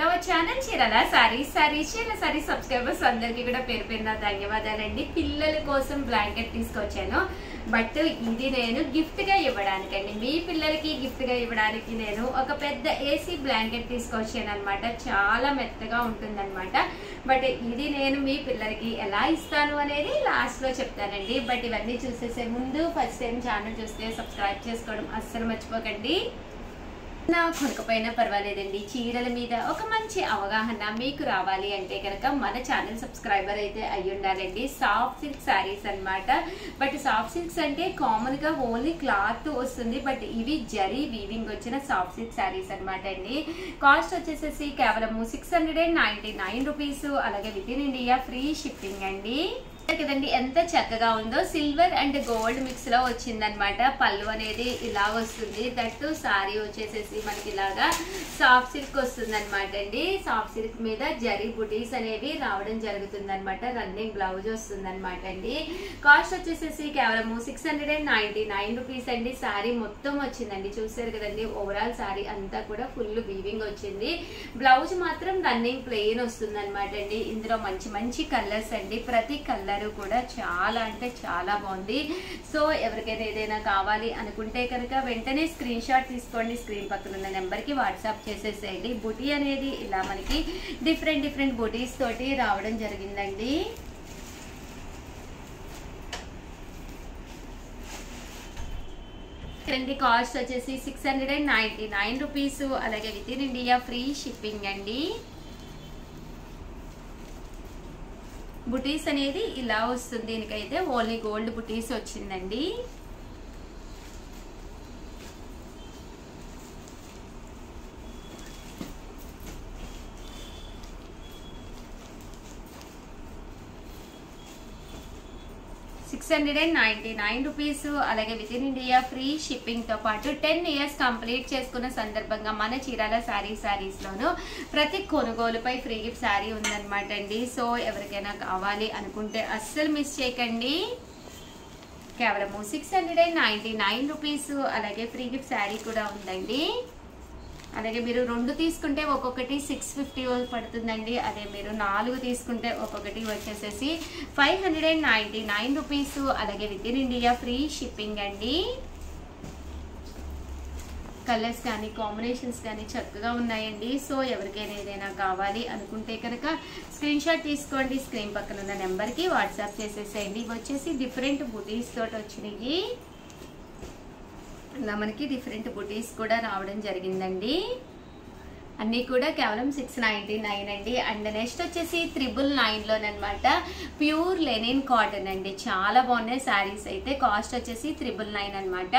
Channel చీరల saris subscribers అందరికి కూడా పేరు పేరున ధన్యవాదాలండి. పిల్లల కోసం బ్లాంకెట్ తీసుకొచ్చాను. బట్ ఇది నేను గిఫ్ట్ గా ఇవ్వడానికండి, మీ పిల్లలకి గిఫ్ట్ గా ఇవ్వడానికి నేను ఒక పెద్ద ఏసీ బ్లాంకెట్ తీసుకొచ్చాను అనమాట. చాలా మెత్తగా ఉంటుందన్నమాట. బట్ ఇది నేను మీ పిల్లలకి ఎలా ఇస్తాను అనేది లాస్ట్ లో చెప్తానండి. బట్ ఇవన్నీ చూసేసే ముందు ఫస్ట్ టైం ఛానల్ చూస్తే సబ్స్క్రైబ్ చేసుకోవడం అస్సలు మర్చిపోకండి. నా కొనుకపోయినా పర్వాలేదండి, చీరల మీద ఒక మంచి అవగాహన మీకు రావాలి అంటే కనుక మన ఛానల్ సబ్స్క్రైబర్ అయితే అయ్యి ఉండాలండి. సాఫ్ట్ సిల్క్ శారీస్ అనమాట. బట్ సాఫ్ట్ సిల్క్స్ అంటే కామన్ గా ఓన్లీ క్లాత్ వస్తుంది. బట్ ఇవి జరీ వీవింగ్ వచ్చిన సాఫ్ట్ సిల్క్ శారీస్ అనమాట అండి. కాస్ట్ వచ్చేసేసి కేవలం 699 రూపీస్. అలాగే within India free shipping అండి. కదండి ఎంత చక్కగా ఉందో, సిల్వర్ అండ్ గోల్డ్ మిక్స్ లో వచ్చిందనమాట. పళ్ళు అనేది ఇలా వస్తుంది. దట్టు సారీ వచ్చేసేసి మనకి ఇలాగా సాఫ్ట్ సిల్క్ వస్తుంది అనమాట అండి. సాఫ్ట్ సిల్క్ మీద జరీ బుటీస్ అనేవి రావడం జరుగుతుంది అనమాట. రన్నింగ్ బ్లౌజ్ వస్తుంది అనమాట అండి. కాస్ట్ వచ్చేసేసి కేవలం 699 రూపీస్ అండి. సారీ మొత్తం వచ్చిందండి, చూసారు కదండి. ఓవరాల్ సారీ అంతా కూడా ఫుల్ వీవింగ్ వచ్చింది. బ్లౌజ్ మాత్రం రన్నింగ్ ప్లెయిన్ వస్తుంది అనమాట అండి. ఇందులో మంచి మంచి కలర్స్ అండి. ప్రతి కలర్ కూడా చాలా అంటే చాలా బాగుంది. సో ఎవరికైనా ఏదైనా కావాలి అనుకుంటే కనుక వెంటనే స్క్రీన్ షాట్ తీసుకోండి. స్క్రీన్ పక్కన ఉన్న నెంబర్ కి వాట్సాప్ చేసేసేయండి. బుటీ అనేది ఇలా మనకి డిఫరెంట్ బుటీస్ తోటి రావడం జరిగిందండి. కాస్ట్ వచ్చేసి 699 రూపీస్. అలాగే within India free shipping అండి. బుటీస్ అనేది ఇలా వస్తుంది. దీనికైతే ఓన్లీ గోల్డ్ బుటీస్ వచ్చిందండి. రూపీస్. అలాగే within India free shipping తో పాటు 10 ఇయర్స్ కంప్లీట్ చేసుకున్న సందర్భంగా మన చీరాల సారీస్ లోను ప్రతి కొనుగోలుపై ఫ్రీ గిఫ్ట్ శారీ ఉందన్నమాట అండి. సో ఎవరికైనా కావాలి అనుకుంటే అస్సలు మిస్ చేయకండి. కేవలం 699 రూపీస్. అలాగే ఫ్రీ గిఫ్ట్ శారీ కూడా ఉందండి. అలాగే మీరు 2 తీసుకుంటే ఒక్కొక్కటి 650 పడుతుందండి. అదే మీరు 4 తీసుకుంటే ఒక్కొక్కటి వచ్చేసేసి 599 రూపీస్. అలాగే within India free shipping అండి. కలర్స్ కానీ కాంబినేషన్స్ కానీ చక్కగా ఉన్నాయండి. సో ఎవరికైనా ఏదైనా కావాలి అనుకుంటే కనుక స్క్రీన్ షాట్ తీసుకోండి. స్క్రీన్ పక్కన ఉన్న నెంబర్కి వాట్సాప్ చేసేసేయండి. ఇవి వచ్చేసి డిఫరెంట్ బుటీస్ తోటి వచ్చినాయి. ఇలా మనకి డిఫరెంట్ బుటీస్ కూడా రావడం జరిగిందండి. అన్నీ కూడా కేవలం 699 అండి. అండ్ నెక్స్ట్ వచ్చేసి 999 లోనమాట ప్యూర్ లెనిన్ కాటన్ అండి. చాలా బాగున్నాయి శారీస్ అయితే. కాస్ట్ వచ్చేసి 999 అనమాట.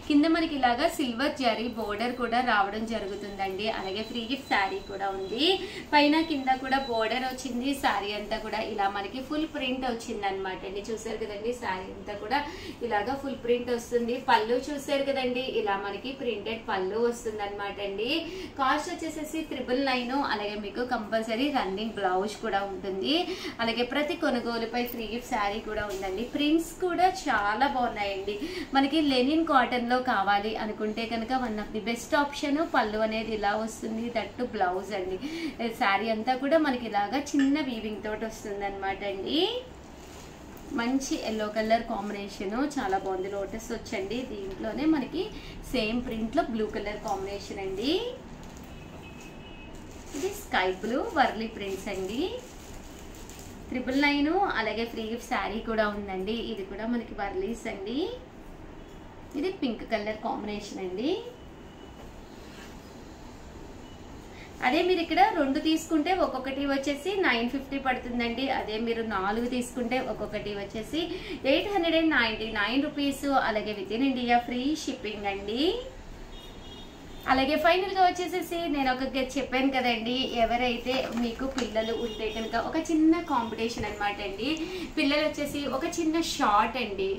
కింద మనకి ఇలాగా సిల్వర్ జరీ బోర్డర్ కూడా రావడం జరుగుతుందండి. అలాగే ఫ్రీ గిఫ్ట్ శారీ కూడా ఉంది. పైన కింద కూడా బోర్డర్ వచ్చింది. శారీ అంతా కూడా ఇలా మనకి ఫుల్ ప్రింట్ వచ్చింది అనమాట అండి. చూసారు కదండి, శారీ అంతా కూడా ఇలాగా ఫుల్ ప్రింట్ వస్తుంది. పళ్ళు చూసారు కదండి, ఇలా మనకి ప్రింటెడ్ పళ్ళు వస్తుంది అనమాట అండి. కాస్ట్ వచ్చేసి 999. అలాగే మీకు కంపల్సరీ రన్నింగ్ బ్లౌజ్ కూడా ఉంటుంది. అలాగే ప్రతి కొనుగోలుపై ఫ్రీ గిఫ్ట్ శారీ కూడా ఉందండి. ప్రింట్స్ కూడా చాలా బాగున్నాయండి. మనకి లెనిన్ కాటన్ లో కావాలి అనుకుంటే కనుక one of the best option. పళ్ళు అనేది ఇలా వస్తుంది, దట్టు బ్లౌజ్ అండి. శారీ అంతా కూడా మనకి ఇలాగా చిన్న వీవింగ్ తోటి వస్తుంది అనమాట అండి. మంచి ఎల్లో కలర్ కాంబినేషన్ చాలా బాగుంది. లోటస్ వచ్చండి. దీంట్లోనే మనకి సేమ్ ప్రింట్ లో బ్లూ కలర్ కాంబినేషన్ అండి. ఇది స్కై బ్లూ వర్లీ ప్రింట్స్ అండి. 999. అలాగే ఫ్రీ గిఫ్ట్ శారీ కూడా ఉందండి. ఇది కూడా మనకి వర్లీస్ అండి. ఇది పింక్ కలర్ కాంబినేషన్ అండి. అదే మీరు ఇక్కడ 2 తీసుకుంటే ఒక్కొక్కటి వచ్చేసి 950 పడుతుందండి. అదే మీరు 4 తీసుకుంటే ఒక్కొక్కటి వచ్చేసి 899 రూపీస్. అలాగే within India free shipping అండి. అలాగే ఫైనల్ గా వచ్చేసేసి నేను ఒక చెప్పాను కదండి, ఎవరైతే మీకు పిల్లలు ఉంటే కనుక ఒక చిన్న కాంపిటీషన్ అనమాట అండి. పిల్లలు వచ్చేసి ఒక చిన్న షార్ట్ అండి,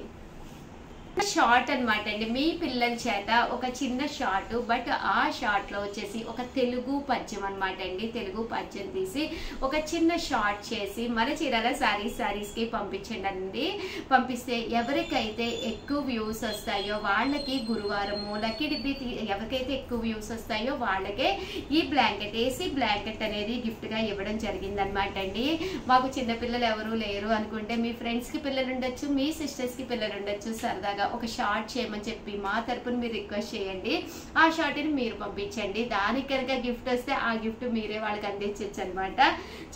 షార్ట్ అనమాట అండి. మీ పిల్లల చేత ఒక చిన్న షార్ట్, బట్ ఆ షార్ట్ లో వచ్చేసి ఒక తెలుగు పద్యం అనమాట అండి. తెలుగు పద్యం తీసి ఒక చిన్న షార్ట్ చేసి మన చీరాల సారీస్ కి పంపించండి అండి. పంపిస్తే ఎవరికైతే ఎక్కువ వ్యూస్ వస్తాయో వాళ్ళకి గురువారము లక్కీ డిబ్బి ఎవరికైతే ఎక్కువ వ్యూస్ వస్తాయో వాళ్ళకే ఈ బ్లాంకెట్ ఏసీ బ్లాంకెట్ అనేది గిఫ్ట్ గా ఇవ్వడం జరిగింది అనమాట అండి. మాకు చిన్నపిల్లలు ఎవరు లేరు అనుకుంటే మీ ఫ్రెండ్స్ కి పిల్లలు ఉండొచ్చు, మీ సిస్టర్స్ కి పిల్లలు ఉండొచ్చు, సరదాగా ఒక షార్ట్ చేయమని చెప్పి మా తరపున మీరు రిక్వెస్ట్ చేయండి. ఆ షార్ట్ ని మీరు పంపించండి. దానికి కనుక గిఫ్ట్ వస్తే ఆ గిఫ్ట్ మీరే వాళ్ళకి అందించచ్చు అనమాట.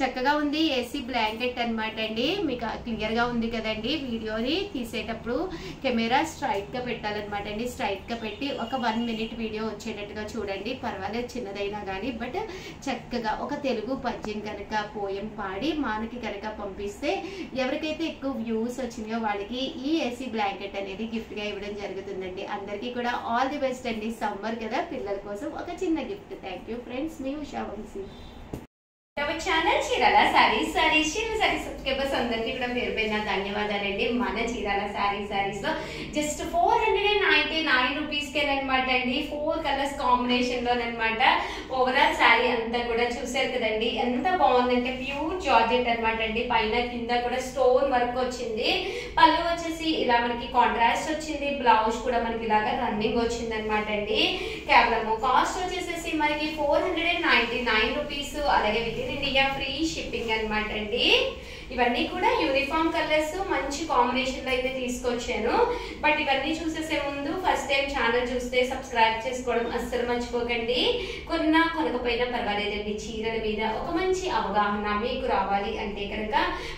చక్కగా ఉంది ఏసీ బ్లాంకెట్ అనమాట అండి. మీకు క్లియర్ గా ఉంది కదండి. వీడియోని తీసేటప్పుడు కెమెరా స్ట్రైట్ గా పెట్టాలన్నమాట అండి. స్ట్రైట్ గా పెట్టి ఒక 1 minute వీడియో వచ్చేటట్టుగా చూడండి. పర్వాలేదు చిన్నదైనా కానీ, బట్ చక్కగా ఒక తెలుగు పద్యం కనుక పోయం పాడి మనకి కనుక పంపిస్తే ఎవరికైతే ఎక్కువ వ్యూస్ వచ్చినాయో వాళ్ళకి ఈ ఏసీ బ్లాంకెట్ అనేది గిఫ్ట్ గా ఇవ్వడం జరుగుతుందండి. అందరికీ కూడా ఆల్ ది బెస్ట్ అండి. సమ్మర్ కదా, పిల్లల కోసం ఒక చిన్న గిఫ్ట్. థ్యాంక్ యూ ఫ్రెండ్స్, మీ ఉషా వంశీ. ఛానల్ చీరాల సారీస్ సబ్స్క్రైబర్స్ అందరికీ కూడా పేరు పేరున ధన్యవాదాలండి. మన చీరాల సారీస్ లో జస్ట్ 499 రూపీస్ కేనమాట అండి. 4 కలర్స్ కాంబినేషన్ లోనమాట. ఓవరాల్ శారీ అంతా కూడా చూసారు కదండి, ఎంత బాగుందంటే ప్యూర్ జార్జెట్ అనమాట అండి. పైన కింద కూడా స్టోన్ వర్క్ వచ్చింది. పళ్ళు వచ్చేసి ఇలా మనకి కాంట్రాస్ట్ వచ్చింది. బ్లౌజ్ కూడా మనకి ఇలాగా రన్నింగ్ వచ్చింది అనమాట అండి. కేవలం కాస్ట్ వచ్చేసి మనకి 499 రూపీస్. అలాగే within India free shipping అనమాట అండి. ఇవన్నీ కూడా యూనిఫామ్ కలర్స్ మంచి కాంబినేషన్ లో అయితే తీసుకొచ్చాను. బట్ ఇవన్నీ చూసేసే ముందు ఫస్ట్ టైం ఛానల్ చూస్తే సబ్స్క్రైబ్ చేసుకోవడం అస్సలు మర్చిపోకండి. కొనకపోయినా పర్వాలేదండి. చీరల మీద ఒక మంచి అవగాహన మీకు రావాలి అంటే కనుక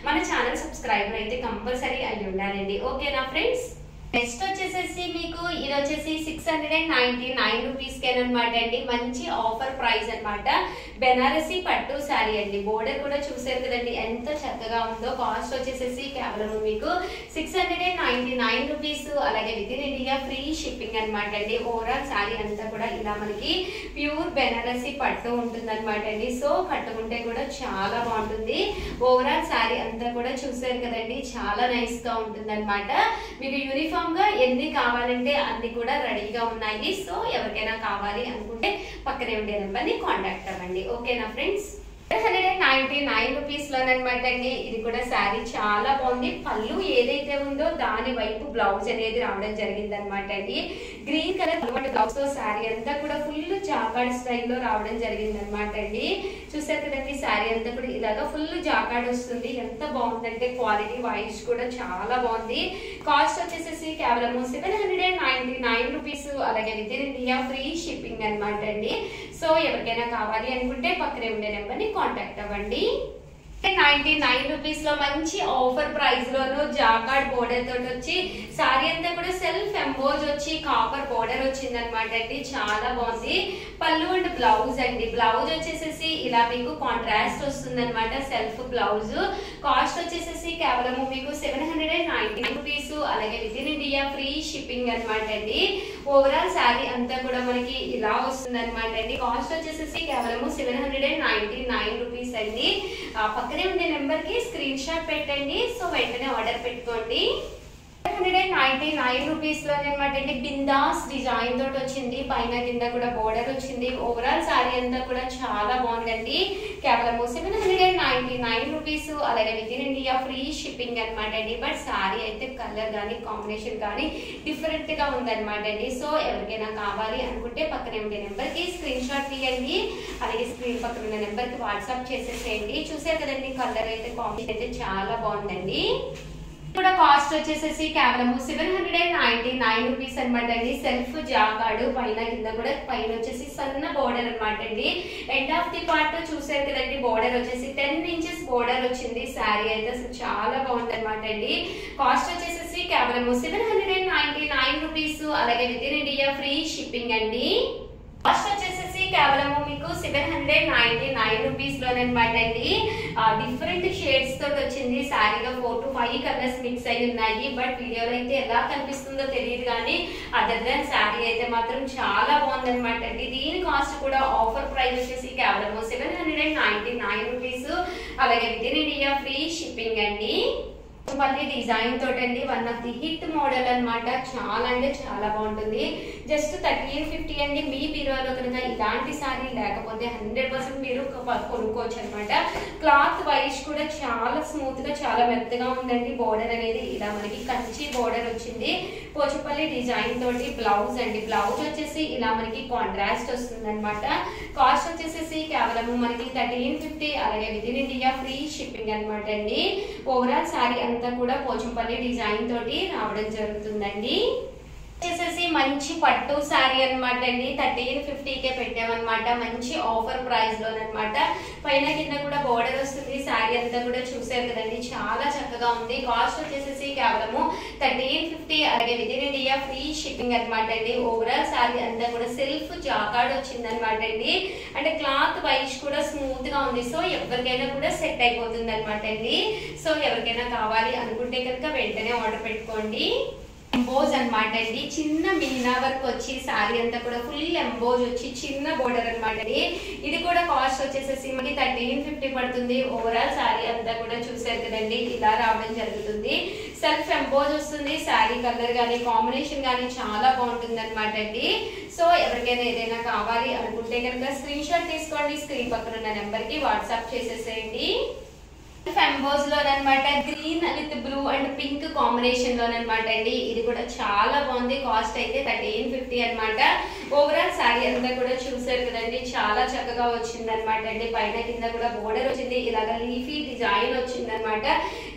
మన ఛానల్ సబ్స్క్రైబర్ అయితే కంపల్సరీ అయి ఉండాలండి. ఓకేనా ఫ్రెండ్స్? నెక్స్ట్ వచ్చేసేసి మీకు ఇది వచ్చేసి 699 రూపీస్ కేనమాట అండి. మంచి ఆఫర్ ప్రైస్ అనమాట. బెనారసీ పట్టు శారీ అండి. బోర్డర్ కూడా చూసారు కదండి ఎంత చక్కగా ఉందో. కాస్ట్ వచ్చేసేసి కేవలం మీకు 699 రూపీస్. అలాగే within India free shipping అనమాట అండి. ఓవరాల్ శారీ అంతా కూడా ఇలా మనకి ప్యూర్ బెనారసీ పట్టు ఉంటుంది అనమాట అండి. సో కట్టుకుంటే కూడా చాలా బాగుంటుంది. ఓవరాల్ శారీ అంతా కూడా చూసారు కదండి, చాలా నైస్ గా ఉంటుంది అనమాట. మీకు యూనిఫామ్ గా ఎన్ని కావాలంటే అన్ని కూడా రెడీగా ఉన్నాయి. సో ఎవరికైనా కావాలి అనుకుంటే పక్కనే ఉండే నెంబర్ ని కాంటాక్ట్ అవ్వండి. ఓకేనా ఫ్రెండ్స్? 199 రూపీస్ లోనమాట అండి. ఇది కూడా శారీ చాలా బాగుంది. పళ్ళు ఏదైతే ఉందో దాని వైపు బ్లౌజ్ అనేది రావడం జరిగింది అనమాట అండి. గ్రీన్ కలర్ బ్లౌజ్ తో శారీ అంతా కూడా ఫుల్ జాకార్డ్ స్టైల్లో రావడం జరిగింది అనమాట అండి. చూసారు కదండి, శారీ అంతా కూడా ఇలాగా ఫుల్ జాకార్డ్ వస్తుంది. ఎంత బాగుందంటే క్వాలిటీ వైజ్ కూడా చాలా బాగుంది. కాస్ట్ వచ్చేసి కేవలం 799 రూపీస్. అలాగే within India free shipping అనమాట అండి. సో ఎవరికైనా కావాలి అనుకుంటే పక్కనే ఉండే నెంబర్ ని కాంటాక్ట్ అవ్వండి. 99 రూపీస్ లో మంచి ఆఫర్ ప్రైస్ లోను జాకార్డ్ బోర్డర్ తోటి వచ్చి సారీ అంతా కూడా సెల్ఫ్ ఎంబోజ్ వచ్చి కాపర్ బోర్డర్ వచ్చింది అనమాట అండి. చాలా బాగుంది. పళ్ళు అండ్ బ్లౌజ్ అండి. బ్లౌజ్ వచ్చేసేసి ఇలా మీకు కాంట్రాస్ట్ వస్తుంది అనమాట. Self blouse. కాస్ట్ వచ్చేసేసి కేవలం మీకు 790 రూపీస్. అలాగే within India free shipping అనమాట అండి. ఓవరాల్ శారీ అంతా కూడా మనకి ఇలా వస్తుంది అనమాట అండి. కాస్ట్ వచ్చేసేసి కేవలం 799 రూపీస్ అండి. పక్కనే ఉండే నెంబర్ కి స్క్రీన్ షాట్ పెట్టండి. సో వెంటనే ఆర్డర్ పెట్టుకోండి. 799 రూపీస్ లోనమాట అండి. బిందాస్ డిజైన్ తోటి వచ్చింది. పైన కింద కూడా బోర్డర్ వచ్చింది. ఓవరాల్ శారీ అంతా కూడా చాలా బాగుందండి. కేవలం 799 రూపీస్. అలాగే within India free shipping అనమాట అండి. బట్ శారీ అయితే కలర్ కానీ కాంబినేషన్ కానీ డిఫరెంట్ గా ఉందన్నమాట అండి. సో ఎవరికైనా కావాలి అనుకుంటే పక్కనే ఉండే నెంబర్ కి స్క్రీన్ షాట్ తీయండి. అలాగే స్క్రీన్ పక్కన ఉన్న నెంబర్ కి వాట్సాప్ చేసేసేయండి. చూసారు కదండి, కలర్ అయితే కాంబినేషన్ అయితే చాలా బాగుందండి. కూడా కాస్ట్ వచ్చేసేసి కేవలం 799 రూపీస్ అనమాట అండి. సెల్ఫ్ జాకార్డు పైన కింద కూడా పైన వచ్చేసి సన్న బోర్డర్ అనమాట అండి. ఎండ్ ఆఫ్ ది పార్ట్ చూసారు కదండి, బోర్డర్ వచ్చేసి 10 ఇంచెస్ బోర్డర్ వచ్చింది. శారీ అయితే అసలు చాలా బాగుంది అనమాట అండి. కాస్ట్ వచ్చేసేసి కేవలం 799 రూపీస్. అలాగే within India free shipping అండి. కాస్ట్ వచ్చేసేసి కేవలం మీకు 799 రూపీస్ లోనమాట అండి. డిఫరెంట్ షేడ్స్ తోటి వచ్చింది. శారీగా 4 to 5 కలర్స్ మిక్స్ అయి ఉన్నాయి. బట్ వీడియోలో అయితే ఎలా కనిపిస్తుందో తెలియదు కానీ అదర్ దాన్ శారీ అయితే మాత్రం చాలా బాగుంది అనమాట అండి. దీని కాస్ట్ కూడా ఆఫర్ ప్రైస్ వచ్చేసి కేవలం 799 రూపీస్. అలాగే within India free shipping అండి. మళ్ళీ డిజైన్ తోటండి, one of the hit model అన్నమాట. చాలా అంటే చాలా బాగుంటుంది. జస్ట్ 1350 అండి. మీ బీరువాలో కనుక ఇలాంటి సారీ లేకపోతే 100% మీరు కొనుక్కోవచ్చు అనమాట. క్లాత్ వైజ్ కూడా చాలా స్మూత్ గా చాలా మెత్తగా ఉందండి. బోర్డర్ అనేది ఇలా మనకి కంచి బోర్డర్ వచ్చింది. పోచంపల్లి డిజైన్ తోటి బ్లౌజ్ అండి. బ్లౌజ్ వచ్చేసి ఇలా మనకి కాంట్రాస్ట్ వస్తుంది అనమాట. కాస్ట్ వచ్చేసి కేవలం మనకి 1350, అలాగే within India free shipping అనమాట అండి. ఓవరాల్ సారీ అంతా కూడా పోచంపల్లి డిజైన్ తోటి రావడం జరుగుతుందండి. వచ్చేసేసి మంచి పట్టు శారీ అనమాట అండి. 1350కే పెట్టామన్నమాట. మంచి ఆఫర్ ప్రైస్ లోనమాట. పైన కింద కూడా బోర్డర్ వస్తుంది. శారీ అంతా కూడా చూసారు కదండి, చాలా చక్కగా ఉంది. కాస్ట్ వచ్చేసేసి కేవలము 1350, అలాగే within India free shipping అనమాట అండి. ఓవరాల్ శారీ అంతా కూడా సెల్ఫ్ జాకార్డ్ వచ్చింది అనమాట అండి. అంటే క్లాత్ వైజ్ కూడా స్మూత్ గా ఉంది. సో ఎవరికైనా కూడా సెట్ అయిపోతుంది అనమాట అండి. సో ఎవరికైనా కావాలి అనుకుంటే కనుక వెంటనే ఆర్డర్ పెట్టుకోండి. ఎంబోజ్ అనమాట అండి. చిన్న మీనా వర్క్ వచ్చి సారీ అంతా కూడా ఫుల్ ఎంబోజ్ వచ్చి చిన్న బోర్డర్ అనమాట అండి. ఇది కూడా కాస్ట్ వచ్చేసేసి మనకి 1350 పడుతుంది. ఓవరాల్ సారీ అంతా కూడా చూసారు కదండి, ఇలా రావడం జరుగుతుంది. సెల్ఫ్ ఎంబోజ్ వస్తుంది. సారీ కలర్ గానీ కాంబినేషన్ గానీ చాలా బాగుంటుంది అనమాట అండి. సో ఎవరికైనా ఏదైనా కావాలి అనుకుంటే కనుక స్క్రీన్ షాట్ తీసుకోండి. స్క్రీన్ పక్కన ఉన్న నెంబర్ కి వాట్సాప్ చేసేసేయండి. ఎంబోజ్ లోనమాట, green with blue and pink combination లోనమాట అండి. ఇది కూడా చాలా బాగుంది. కాస్ట్ అయితే 1350 అనమాట. ఓవరాల్ సారీ అంతా కూడా చూసారు కదండి, చాలా చక్కగా వచ్చింది అనమాట అండి. పైన కింద కూడా బోర్డర్ వచ్చింది. ఇలాగ లీఫీ డిజైన్ వచ్చింది అనమాట.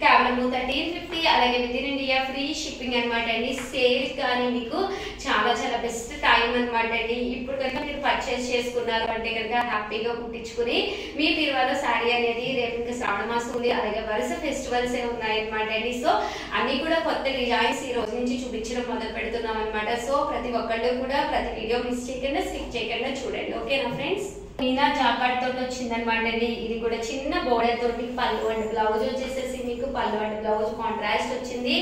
కేవలం 1350, అలాగే within India free shipping అనమాట అండి. సేల్ కానీ మీకు చాలా చాలా బెస్ట్ టైం అనమాట అండి. ఇప్పుడు కనుక మీరు పర్చేస్ చేసుకున్నారు అంటే కనుక హ్యాపీగా కుట్టించుకుని మీ బీరువాలో సారీ అనేది రేపు ఇంకా శ్రావణ మాసం, అలాగే వరుస ఫెస్టివల్స్ ఉన్నాయి అనమాట అండి. సో అన్ని కూడా కొత్త డిజైన్స్ ఈ రోజు నుంచి చూపించడం మొదలు పెడుతున్నాం అనమాట. సో ప్రతి ఒక్కళ్ళు కూడా ప్రతి వీడియో మిస్ చేయకుండా స్కిప్ చేయకుండా చూడండి. ఓకేనా ఫ్రెండ్స్? మీనా జాకార్డ్ తోటి వచ్చిందనమాట అండి. ఇది కూడా చిన్న బోర్డర్ తోటి పళ్ళు అండ్ బ్లౌజ్ వచ్చేసేసి మీకు పళ్ళు అండ్ బ్లౌజ్ కాంట్రాస్ట్ వచ్చింది.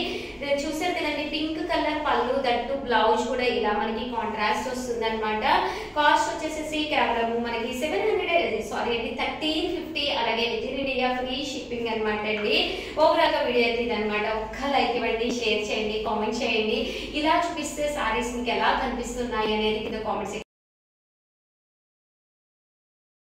చూసారు కదండి, పింక్ కలర్ పళ్ళు, దట్టు బ్లౌజ్ కూడా ఇలా మనకి కాంట్రాస్ట్ వస్తుంది అనమాట. కాస్ట్ వచ్చేసేసి కేవలం మనకి 1350, అలాగే within India free shipping అనమాట అండి. ఓవరాల్ గా వీడియో అయితే ఇదనమాట. ఒక్క లైక్ ఇవ్వండి, షేర్ చేయండి, కామెంట్ చేయండి. ఇలా చూపిస్తే సారీస్ మీకు ఎలా కనిపిస్తున్నాయి అనేది కింద కామెంట్ సెక్షన్